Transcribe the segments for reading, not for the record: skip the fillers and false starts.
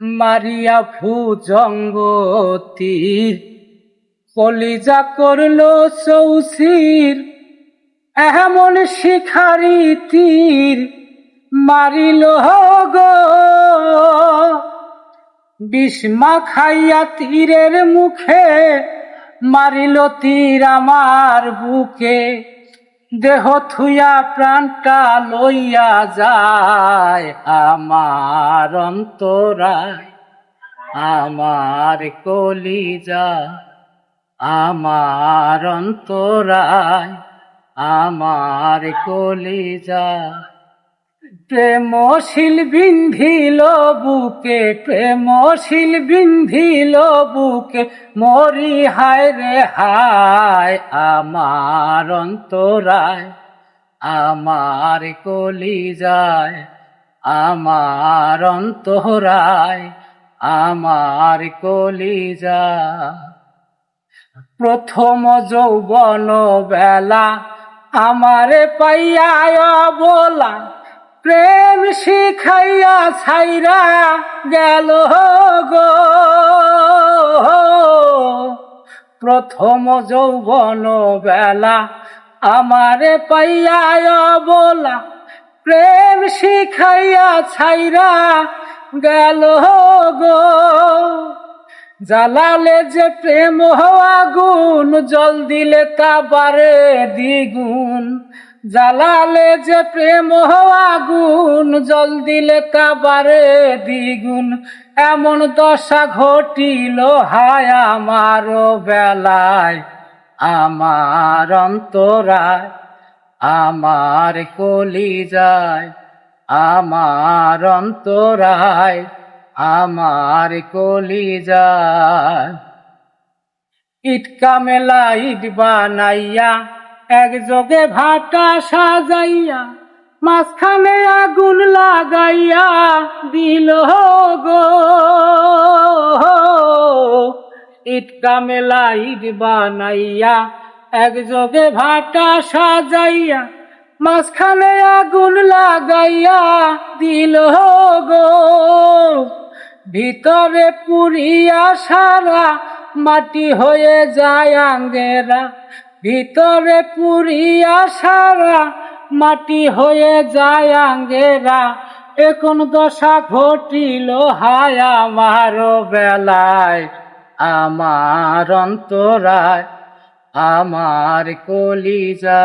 মারিয়া ভুজঙ্গতীর কলিজা করলো চৌচির, এমন শিখারি তীর মারিল গো। বিষ্মা খাইয়া তীরের মুখে মারিল তীর আমার বুকে। দেহ থুইয়া প্রাণটা লইয়া যায় আমার অন্তরায়, আমার কলিজা, আমার অন্তরায়, আমার কলিজা। প্রেমশীল বিন্ধিল বুকে, প্রেমশীল বিন্ধিল বুকে, মরি হায় রে হায় আমার অন্তরায়, আমার কলিজায়, আমার অন্তরায়, আমার কলিজা। প্রথম যৌবন বেলা আমারে পাইয়া বলা, প্রেম শিখাইয়া ছাইরা গেল গো। প্রথম যৌবন বেলা আমারে পাইয়া বলা, প্রেম শিখাইয়া ছাইরা গেল গো। জ্বালালে যে প্রেম আগুন, জল দিলে তা বারে দ্বিগুণ। জ্বালালে যে প্রেম আগুন, জল দিলে তা বারে দ্বিগুণ। এমন দশা ঘটিল হায় আমার বেলায়, আমার অন্তরায়, আমার কলিজায়, আমার অন্তরায়, আমার কলিজায়। ইটকা মেলা ইট বানাইয়া একযোগে ভাটা সাজাইয়া, মাঝখানে আগুন লাগাইয়া দিল গো। ইটকা মেলা ইট বানাইয়া একযোগে ভাটা সাজাইয়া, মাঝখানে আগুন লাগাইয়া দিল গো। ভিতরে পুরিয়া সারা মাটি হয়ে যায় আঙ্গেরা, ভিতরে পুরিয়া সারা মাটি হয়ে যায় আঙ্গেরা। এখন দশা ঘটিল হায় আমার বেলায়, আমার অন্তরায়, আমার কলিজা,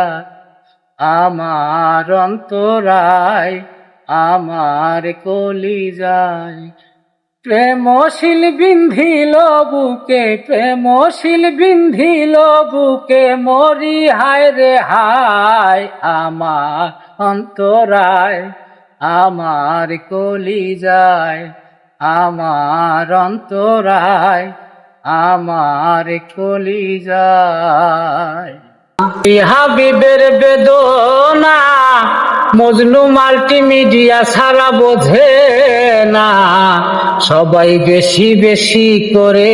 আমার অন্তরায়, আমার কলিজায়। প্রেমশীল বিন্ধিল বুকে, প্রেমশীল বিন্ধিল বুকে, মরি হায় রে হায় আমার অন্তরায়, আমার কলিজায়, আমার অন্তরায়, আমার কলিজায়। হাবিবের বেদনা মজনু মাল্টিমিডিয়া ছাড়া বোঝে না। সবাই বেশি বেশি করে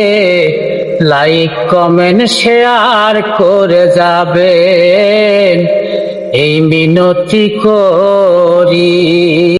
লাইক কমেন্ট শেয়ার করে যাবেন, এই মিনতি করি।